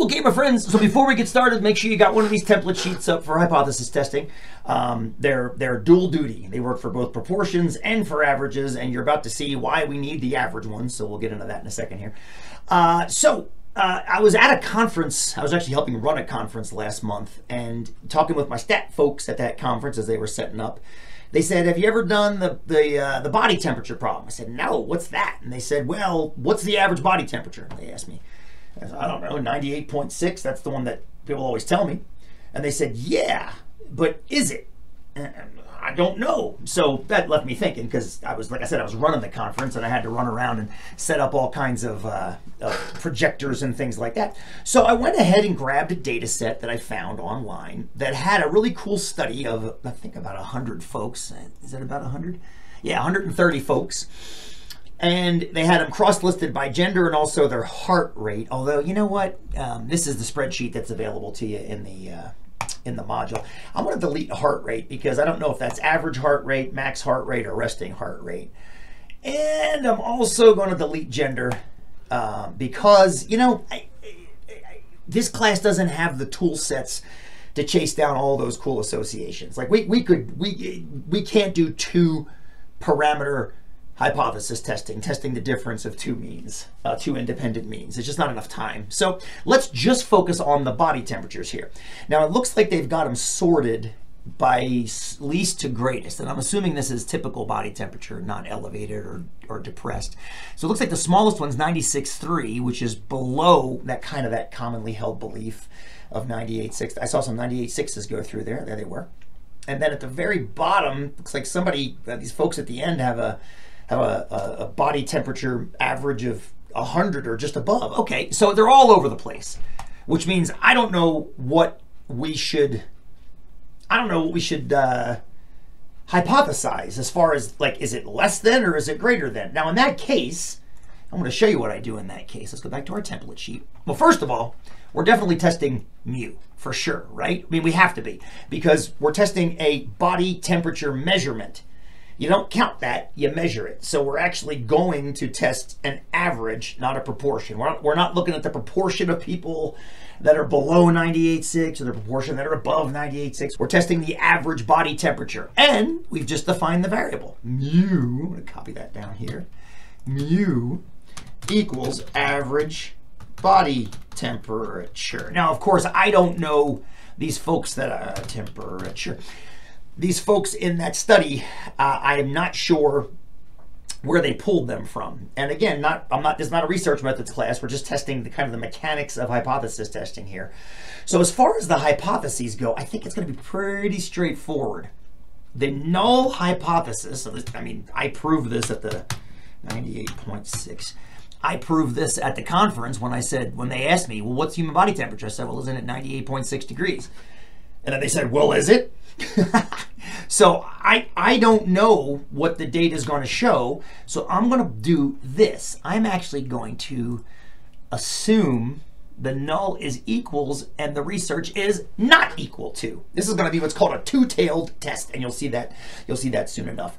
Okay, my friends, so before we get started, make sure you got one of these template sheets up for hypothesis testing. They're dual duty. They work for both proportions and for averages, and you're about to see why we need the average ones, so we'll get into that in a second here. I was at a conference. I was actually helping run a conference last month, and talking with my stat folks at that conference as they were setting up. They said, have you ever done the body temperature problem? I said, no, what's that? And they said, well, what's the average body temperature? They asked me. I said, I don't know, 98.6. That's the one that people always tell me. And they said, yeah, but is it? I don't know. So that left me thinking, because I was, like I said, I was running the conference and I had to run around and set up all kinds of projectors and things like that. So I went ahead and grabbed a data set that I found online that had a really cool study of, I think, about 100 folks. Is it about 100? Yeah, 130 folks. And they had them cross-listed by gender and also their heart rate. Although, you know what? This is the spreadsheet that's available to you in the module. I'm going to delete heart rate because I don't know if that's average heart rate, max heart rate, or resting heart rate. And I'm also going to delete gender because, you know, this class doesn't have the tool sets to chase down all those cool associations. Like we can't do two parameter hypothesis testing the difference of two means, two independent means. It's just not enough time. So let's just focus on the body temperatures here. Now it looks like they've got them sorted by least to greatest, and I'm assuming this is typical body temperature, not elevated or depressed. So it looks like the smallest one's 96.3, which is below that commonly held belief of 98.6. I saw some 98.6s go through there. There they were. And then at the very bottom, looks like somebody, these folks at the end have a body temperature average of 100 or just above. Okay, so they're all over the place, which means I don't know what we should hypothesize as far as, like, is it less than or is it greater than? Now in that case, I'm going to show you what I do in that case. Let's go back to our template sheet. Well, first of all, we're definitely testing mu for sure, right? I mean, we have to be, because we're testing a body temperature measurement. You don't count that, you measure it. So we're actually going to test an average, not a proportion. We're not looking at the proportion of people that are below 98.6 or the proportion that are above 98.6. We're testing the average body temperature. And we've just defined the variable. Mu, I'm going to copy that down here. Mu equals average body temperature. Now, of course, I don't know these folks that are temperature. These folks in that study, I am not sure where they pulled them from. And again, this is not a research methods class. We're just testing the mechanics of hypothesis testing here. So as far as the hypotheses go, I think it's going to be pretty straightforward. The null hypothesis, I proved this at the 98.6. I proved this at the conference when they asked me, well, what's human body temperature? I said, well, isn't it 98.6 degrees? And then they said, well, is it? So I don't know what the data is going to show. So I'm going to do this. I'm actually going to assume the null is equals and the research is not equal to. This is going to be what's called a two-tailed test, and you'll see that soon enough.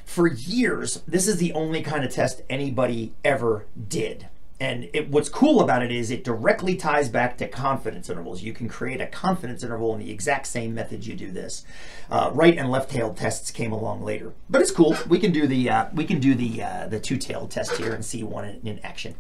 For years, this is the only kind of test anybody ever did. And what's cool about it is it directly ties back to confidence intervals. You can create a confidence interval in the exact same method you do this. Right and left-tailed tests came along later, but it's cool. We can do the two-tailed test here and see one in action.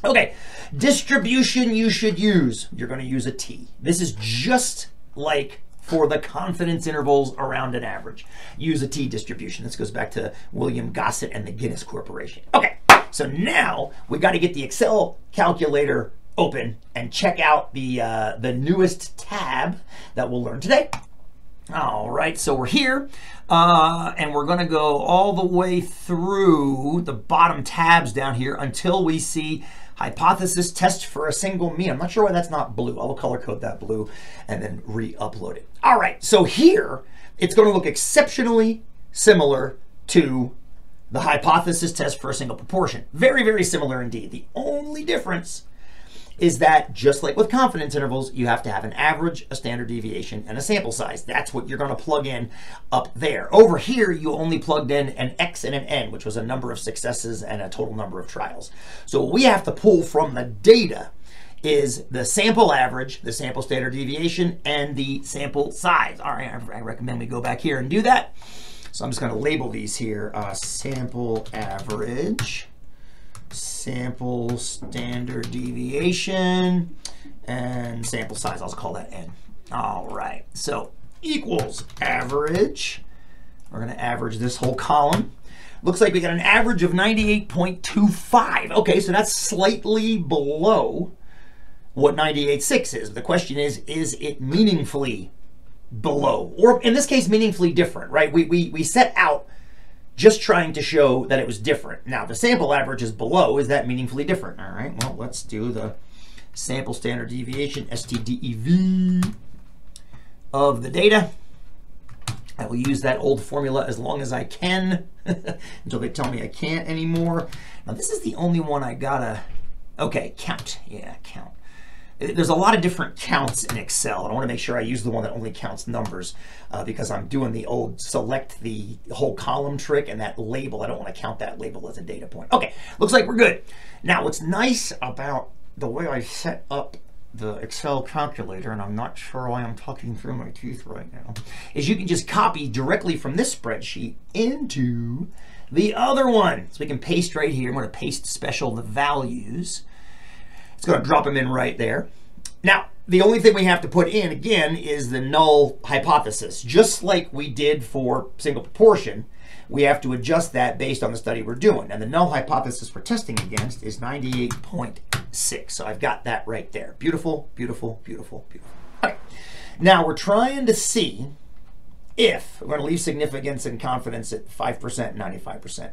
Okay, distribution you should use. You're going to use a T. This is just like for the confidence intervals around an average. Use a T distribution. This goes back to William Gossett and the Guinness Corporation. Okay. So now we got to get the Excel calculator open and check out the newest tab that we'll learn today. All right, so we're here and we're going to go all the way through the bottom tabs down here until we see hypothesis test for a single mean. I'm not sure why that's not blue. I'll color code that blue and then re-upload it. All right, so here it's going to look exceptionally similar to the hypothesis test for a single proportion. Very, very similar indeed. The only difference is that, just like with confidence intervals, you have to have an average, a standard deviation, and a sample size. That's what you're going to plug in up there. Over here, you only plugged in an X and an N, which was a number of successes and a total number of trials. So what we have to pull from the data is the sample average, the sample standard deviation, and the sample size. All right, I recommend we go back here and do that. So I'm just going to label these here. Sample average, sample standard deviation, and sample size. I'll just call that N. All right, so equals average. We're going to average this whole column. Looks like we got an average of 98.25. Okay, so that's slightly below what 98.6 is. The question is it meaningfully below? Or in this case, meaningfully different, right? We set out just trying to show that it was different. Now, the sample average is below. Is that meaningfully different? All right, well, let's do the sample standard deviation, STDEV, of the data. I will use that old formula as long as I can until they tell me I can't anymore. Now, this is the only one I gotta, okay, count. Yeah, count. There's a lot of different counts in Excel, and I want to make sure I use the one that only counts numbers because I'm doing the old select the whole column trick, and that label, I don't want to count that label as a data point. Okay, looks like we're good. Now, what's nice about the way I set up the Excel calculator, and I'm not sure why I'm talking through my teeth right now, is you can just copy directly from this spreadsheet into the other one. So we can paste right here. I'm going to paste special the values. It's going to drop them in right there. Now, the only thing we have to put in, again, is the null hypothesis. Just like we did for single proportion, we have to adjust that based on the study we're doing. And the null hypothesis we're testing against is 98.6. So I've got that right there. Beautiful, beautiful, beautiful, beautiful. Okay. Now we're trying to see if we're going to leave significance and confidence at 5% and 95%.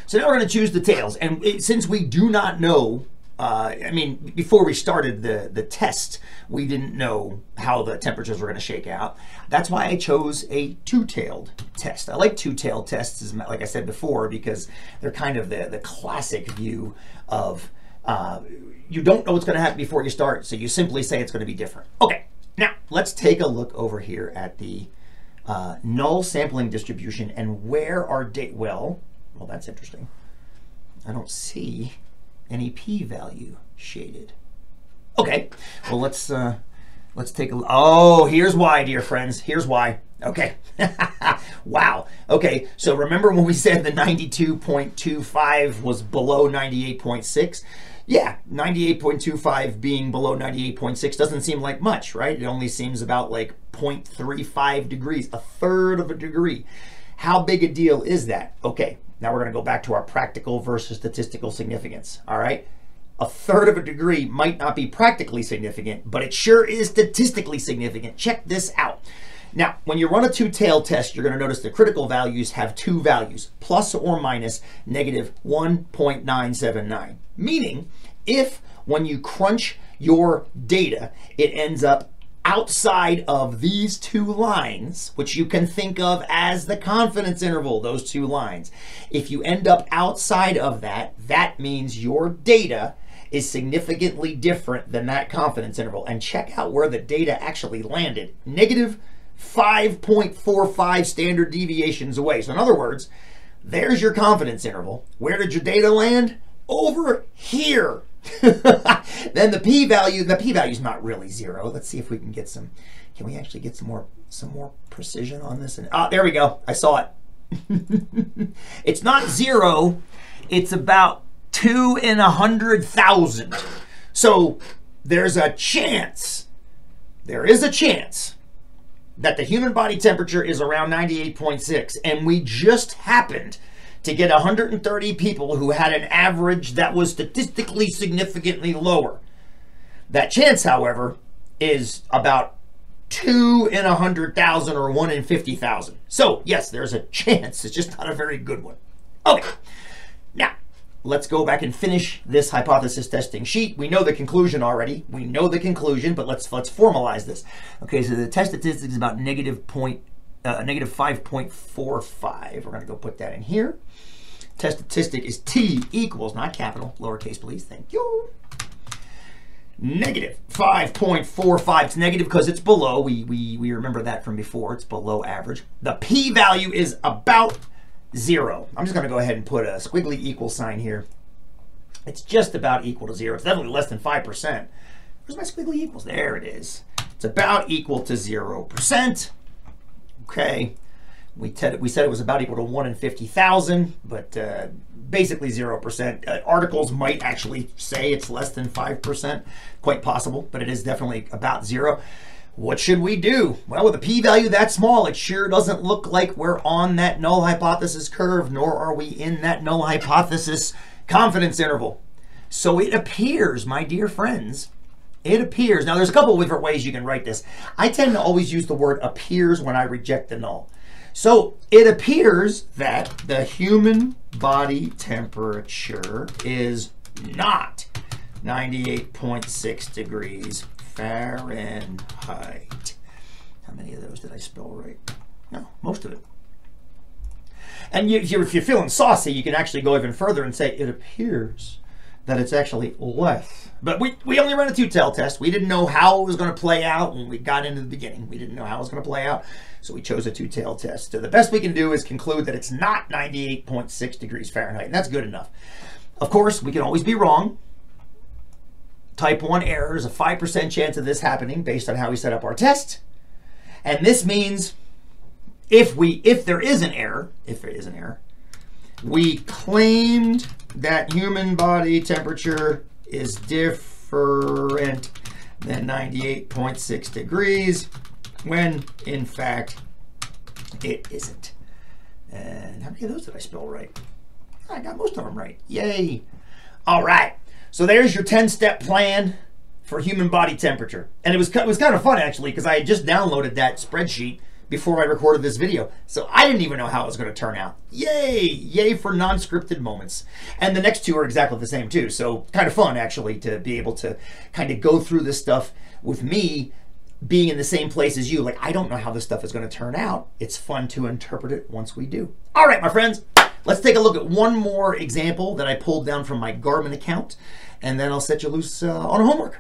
So now we're going to choose the tails. And since we do not know, I mean, before we started the test, we didn't know how the temperatures were going to shake out. That's why I chose a two-tailed test. I like two-tailed tests, as like I said before, because they're kind of the classic view of you don't know what's going to happen before you start, so you simply say it's going to be different. Okay, now let's take a look over here at the null sampling distribution and where our data. Well, that's interesting. I don't see any p-value shaded. Okay, well let's take a look. Oh, here's why, dear friends. Here's why. Okay. Wow. Okay, so remember when we said the 92.25 was below 98.6? Yeah, 98.25 being below 98.6 doesn't seem like much, right? It only seems about like 0.35 degrees, a third of a degree. How big a deal is that? Okay, now we're going to go back to our practical versus statistical significance, all right? A third of a degree might not be practically significant, but it sure is statistically significant. Check this out. Now, when you run a two-tailed test, you're going to notice the critical values have two values, plus or minus negative 1.979. Meaning, if when you crunch your data, it ends up outside of these two lines, which you can think of as the confidence interval, those two lines. If you end up outside of that, that means your data is significantly different than that confidence interval. And check out where the data actually landed. Negative 5.45 standard deviations away. So in other words, there's your confidence interval. Where did your data land? Over here. Then the p-value is not really zero. Let's see if we can get some, can we actually get some more precision on this? And there we go. I saw it. It's not zero. It's about 2 in 100,000. So there is a chance that the human body temperature is around 98.6, and we just happened to get 130 people who had an average that was statistically significantly lower. That chance, however, is about 2 in 100,000 or 1 in 50,000. So yes, there's a chance. It's just not a very good one. Okay, now let's go back and finish this hypothesis testing sheet. We know the conclusion already. We know the conclusion, but let's formalize this. Okay, so the test statistic is about negative 5.45. We're going to go put that in here. Test statistic is T equals, not capital, lowercase please, thank you. Negative 5.45. It's negative because it's below. We remember that from before. It's below average. The p-value is about 0. I'm just going to go ahead and put a squiggly equal sign here. It's just about equal to 0. It's definitely less than 5%. Where's my squiggly equals? There it is. It's about equal to 0%. Okay. We said it was about equal to 1 in 50,000, but basically 0%. Articles might actually say it's less than 5%, quite possible, but it is definitely about 0. What should we do? Well, with a p-value that small, it sure doesn't look like we're on that null hypothesis curve, nor are we in that null hypothesis confidence interval. So it appears, my dear friends, it appears. Now, there's a couple of different ways you can write this. I tend to always use the word appears when I reject the null. So it appears that the human body temperature is not 98.6 degrees Fahrenheit. How many of those did I spell right? No, most of it. And if you're feeling saucy, you can actually go even further and say it appears that it's actually less. But we only ran a two-tail test. We didn't know how it was going to play out when we got into the beginning. We didn't know how it was going to play out, so we chose a two-tail test. So the best we can do is conclude that it's not 98.6 degrees Fahrenheit, and that's good enough. Of course, we can always be wrong. Type 1 error is a 5% chance of this happening based on how we set up our test. And this means if there is an error, we claimed that human body temperature is different than 98.6 degrees when in fact it isn't. And how many of those did I spell right? I got most of them right. Yay. All right. So there's your 10-step plan for human body temperature. And it was kind of fun, actually, because I had just downloaded that spreadsheet before I recorded this video. So I didn't even know how it was going to turn out. Yay! Yay for non-scripted moments. And the next two are exactly the same, too. So kind of fun, actually, to be able to kind of go through this stuff with me being in the same place as you. Like, I don't know how this stuff is going to turn out. It's fun to interpret it once we do. All right, my friends. Let's take a look at one more example that I pulled down from my Garmin account, and then I'll set you loose on homework.